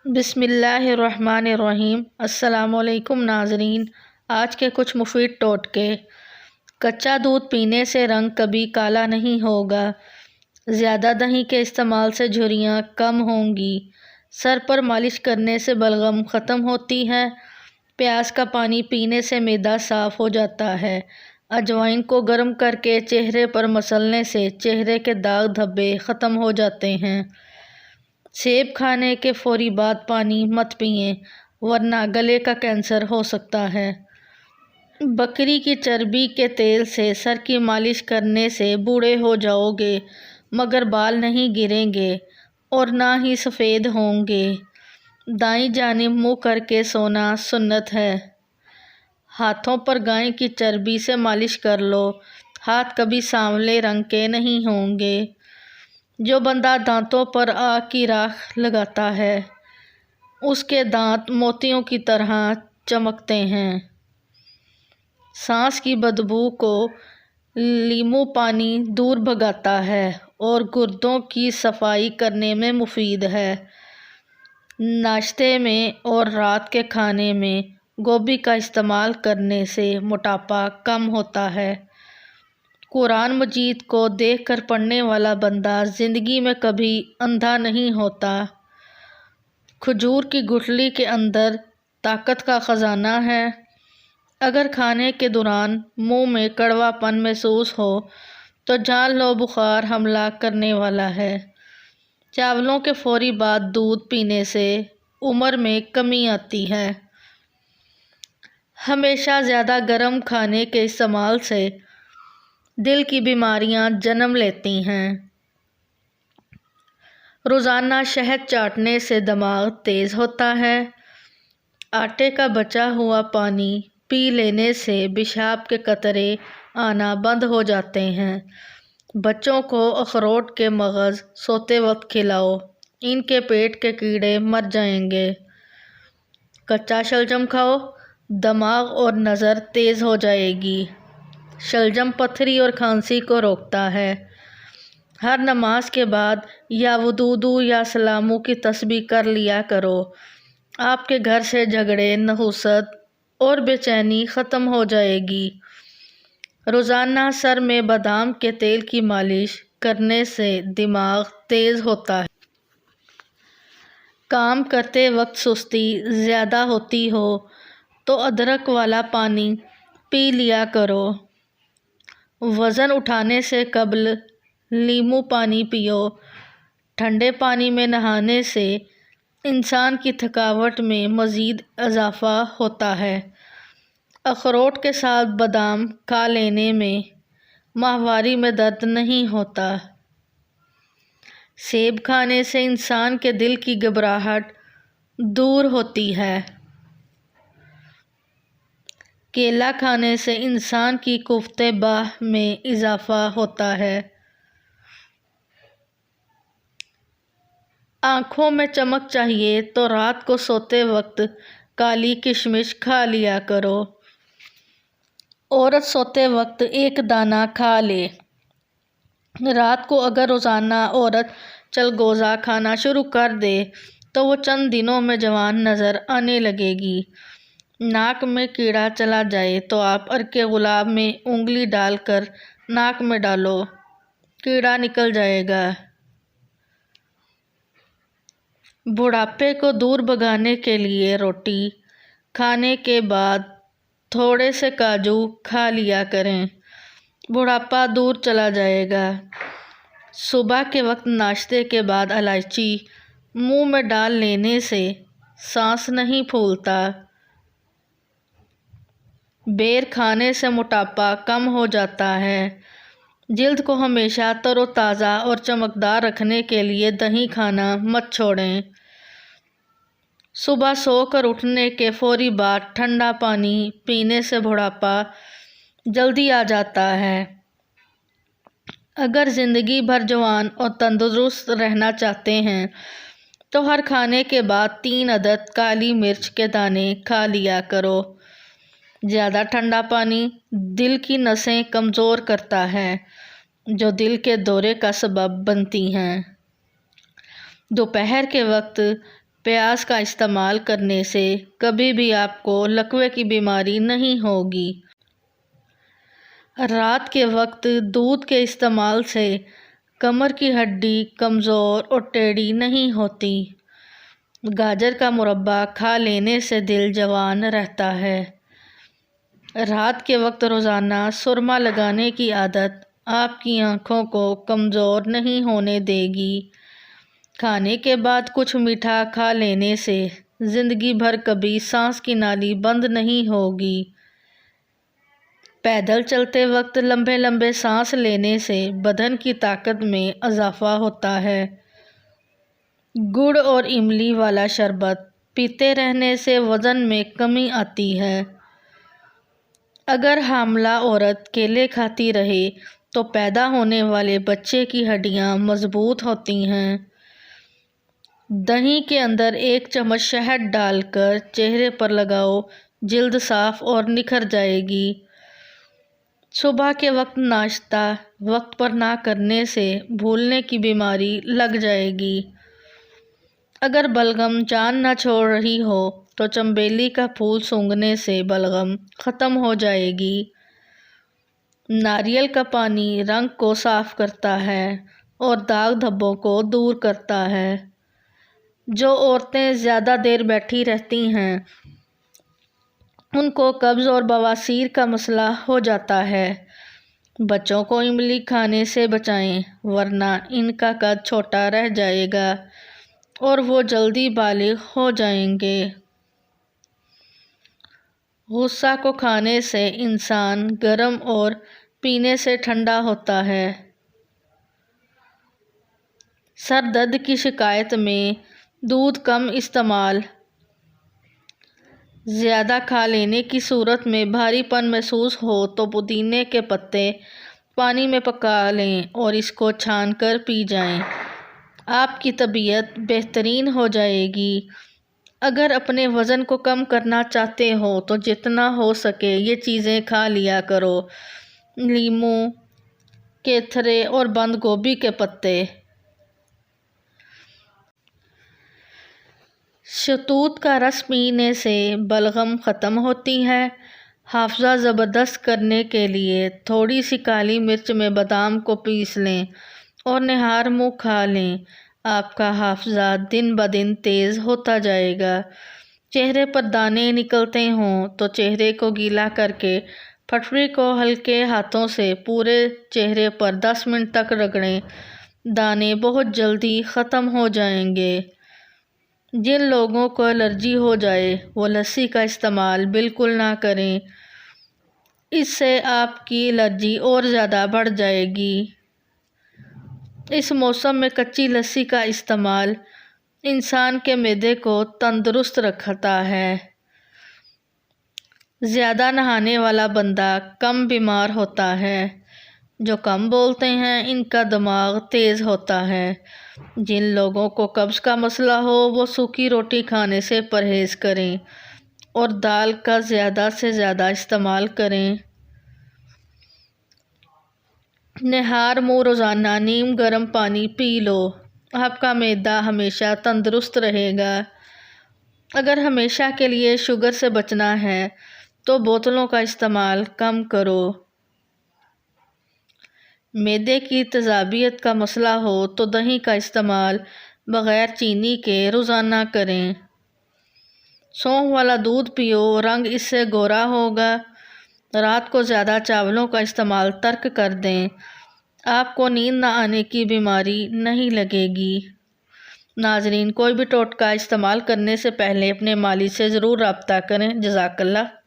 بسم اللہ الرحمن الرحیم۔ السلام علیکم ناظرین، آج کے کچھ مفید ٹوٹکے۔ کچا دودھ پینے سے رنگ کبھی کالا نہیں ہوگا۔ زیادہ دہی کے استعمال سے جھریاں کم ہوں گی۔ سر پر مالش کرنے سے بلغم ختم ہوتی ہے۔ پیاز کا پانی پینے سے معدہ صاف ہو جاتا ہے۔ اجوائن کو گرم کر کے چہرے پر مسلنے سے چہرے کے داغ دھبے ختم ہو جاتے ہیں۔ سیب کھانے کے فوری بعد پانی مت پئیں ورنہ گلے کا کینسر ہو سکتا ہے۔ بکری کی چربی کے تیل سے سر کی مالش کرنے سے بوڑھے ہو جاؤ گے مگر بال نہیں گریں گے اور نہ ہی سفید ہوں گے۔ دائیں جانب منہ کر کے سونا سنت ہے۔ ہاتھوں پر گائے کی چربی سے مالش کر لو، ہاتھ کبھی سانولے رنگ کے نہیں ہوں گے۔ جو بندہ دانتوں پر آگ کی راکھ لگاتا ہے اس کے دانت موتیوں کی طرح چمکتے ہیں۔ سانس کی بدبو کو لیموں پانی دور بھگاتا ہے اور گردوں کی صفائی کرنے میں مفید ہے۔ ناشتے میں اور رات کے کھانے میں گوبھی کا استعمال کرنے سے موٹاپا کم ہوتا ہے۔ قرآن مجید کو دیکھ کر پڑھنے والا بندہ زندگی میں کبھی اندھا نہیں ہوتا۔ کھجور کی گٹھلی کے اندر طاقت کا خزانہ ہے۔ اگر کھانے کے دوران منہ میں کڑوا پن محسوس ہو تو جان لو بخار حملہ کرنے والا ہے۔ چاولوں کے فوری بعد دودھ پینے سے عمر میں کمی آتی ہے۔ ہمیشہ زیادہ گرم کھانے کے استعمال سے دل کی بیماریاں جنم لیتی ہیں۔ روزانہ شہد چاٹنے سے دماغ تیز ہوتا ہے۔ آٹے کا بچا ہوا پانی پی لینے سے پیشاب کے قطرے آنا بند ہو جاتے ہیں۔ بچوں کو اخروٹ کے مغز سوتے وقت کھلاؤ، ان کے پیٹ کے کیڑے مر جائیں گے۔ کچا شلجم کھاؤ، دماغ اور نظر تیز ہو جائے گی۔ شلجم پتھری اور کھانسی کو روکتا ہے۔ ہر نماز کے بعد یا وضو یا سلاموں کی تسبیح کر لیا کرو، آپ کے گھر سے جھگڑے، نحوست اور بے چینی ختم ہو جائے گی۔ روزانہ سر میں بادام کے تیل کی مالش کرنے سے دماغ تیز ہوتا ہے۔ کام کرتے وقت سستی زیادہ ہوتی ہو تو ادرک والا پانی پی لیا کرو۔ وزن اٹھانے سے قبل لیموں پانی پیو۔ ٹھنڈے پانی میں نہانے سے انسان کی تھکاوٹ میں مزید اضافہ ہوتا ہے۔ اخروٹ کے ساتھ بادام کھا لینے میں ماہواری میں درد نہیں ہوتا۔ سیب کھانے سے انسان کے دل کی گھبراہٹ دور ہوتی ہے۔ کیلا کھانے سے انسان کی قوت باہ میں اضافہ ہوتا ہے۔ آنکھوں میں چمک چاہیے تو رات کو سوتے وقت کالی کشمش کھا لیا کرو۔ عورت سوتے وقت ایک دانہ کھا لے۔ رات کو اگر روزانہ عورت چلگوزہ کھانا شروع کر دے تو وہ چند دنوں میں جوان نظر آنے لگے گی۔ ناک میں کیڑا چلا جائے تو آپ عرق گلاب میں انگلی ڈال کر ناک میں ڈالو، کیڑا نکل جائے گا۔ بڑھاپے کو دور بھگانے کے لیے روٹی کھانے کے بعد تھوڑے سے کاجو کھا لیا کریں، بڑھاپا دور چلا جائے گا۔ صبح کے وقت ناشتے کے بعد الائچی منہ میں ڈال لینے سے سانس نہیں پھولتا۔ بیر کھانے سے موٹاپا کم ہو جاتا ہے۔ جلد کو ہمیشہ تر و تازہ اور چمکدار رکھنے کے لیے دہی کھانا مت چھوڑیں۔ صبح سو کر اٹھنے کے فوری بعد ٹھنڈا پانی پینے سے بڑھاپا جلدی آ جاتا ہے۔ اگر زندگی بھر جوان اور تندرست رہنا چاہتے ہیں تو ہر کھانے کے بعد 3 عدد کالی مرچ کے دانے کھا لیا کرو۔ زیادہ ٹھنڈا پانی دل کی نسیں کمزور کرتا ہے جو دل کے دورے کا سبب بنتی ہیں۔ دوپہر کے وقت پیاز کا استعمال کرنے سے کبھی بھی آپ کو لکوے کی بیماری نہیں ہوگی۔ رات کے وقت دودھ کے استعمال سے کمر کی ہڈی کمزور اور ٹیڑھی نہیں ہوتی۔ گاجر کا مربع کھا لینے سے دل جوان رہتا ہے۔ رات کے وقت روزانہ سرما لگانے کی عادت آپ کی آنکھوں کو کمزور نہیں ہونے دے گی۔ کھانے کے بعد کچھ میٹھا کھا لینے سے زندگی بھر کبھی سانس کی نالی بند نہیں ہوگی۔ پیدل چلتے وقت لمبے لمبے سانس لینے سے بدن کی طاقت میں اضافہ ہوتا ہے۔ گڑ اور املی والا شربت پیتے رہنے سے وزن میں کمی آتی ہے۔ اگر حاملہ عورت کیلے کھاتی رہے تو پیدا ہونے والے بچے کی ہڈیاں مضبوط ہوتی ہیں۔ دہی کے اندر 1 چمچ شہد ڈال کر چہرے پر لگاؤ، جلد صاف اور نکھر جائے گی۔ صبح کے وقت ناشتہ وقت پر نہ کرنے سے بھولنے کی بیماری لگ جائے گی۔ اگر بلغم جان نہ چھوڑ رہی ہو تو چنبیلی کا پھول سونگھنے سے بلغم ختم ہو جائے گی۔ ناریل کا پانی رنگ کو صاف کرتا ہے اور داغ دھبوں کو دور کرتا ہے۔ جو عورتیں زیادہ دیر بیٹھی رہتی ہیں ان کو قبض اور بواسیر کا مسئلہ ہو جاتا ہے۔ بچوں کو املی کھانے سے بچائیں ورنہ ان کا قد چھوٹا رہ جائے گا اور وہ جلدی بالغ ہو جائیں گے۔ غصہ کو کھانے سے انسان گرم اور پینے سے ٹھنڈا ہوتا ہے۔ سر درد کی شکایت میں دودھ کم استعمال۔ زیادہ کھا لینے کی صورت میں بھاری پن محسوس ہو تو پودینے کے پتے پانی میں پکا لیں اور اس کو چھان کر پی جائیں۔ آپ کی طبیعت بہترین ہو جائے گی۔ اگر اپنے وزن کو کم کرنا چاہتے ہو تو جتنا ہو سکے یہ چیزیں کھا لیا کرو: لیموں، کیتھرے اور بند گوبھی کے پتے۔ شہتوت کا رس پینے سے بلغم ختم ہوتی ہے۔ حافظہ زبردست کرنے کے لیے تھوڑی سی کالی مرچ میں بادام کو پیس لیں اور نہار منہ کھا لیں۔ آپ کا حافظہ دن بدن تیز ہوتا جائے گا۔ چہرے پر دانے نکلتے ہوں تو چہرے کو گیلا کر کے پھٹڑی کو ہلکے ہاتھوں سے پورے چہرے پر 10 منٹ تک رگڑیں۔ دانے بہت جلدی ختم ہو جائیں گے۔ جن لوگوں کو الرجی ہو جائے وہ لسی کا استعمال بالکل نہ کریں، اس سے آپ کی الرجی اور زیادہ بڑھ جائے گی۔ اس موسم میں کچی لسی کا استعمال انسان کے معدے کو تندرست رکھتا ہے۔ زیادہ نہانے والا بندہ کم بیمار ہوتا ہے۔ جو کم بولتے ہیں ان کا دماغ تیز ہوتا ہے۔ جن لوگوں کو قبض کا مسئلہ ہو وہ سوکھی روٹی کھانے سے پرہیز کریں اور دال کا زیادہ سے زیادہ استعمال کریں۔ نہار منہ روزانہ نیم گرم پانی پی لو، آپ کا معدہ ہمیشہ تندرست رہے گا۔ اگر ہمیشہ کے لیے شوگر سے بچنا ہے تو بوتلوں کا استعمال کم کرو۔ معدے کی تیزابیت کا مسئلہ ہو تو دہی کا استعمال بغیر چینی کے روزانہ کریں۔ سونف والا دودھ پیو، رنگ اس سے گورا ہوگا۔ رات کو زیادہ چاولوں کا استعمال ترک کر دیں، آپ کو نیند نہ آنے کی بیماری نہیں لگے گی۔ ناظرین، کوئی بھی ٹوٹکا استعمال کرنے سے پہلے اپنے مالی سے ضرور رابطہ کریں۔ جزاک اللہ۔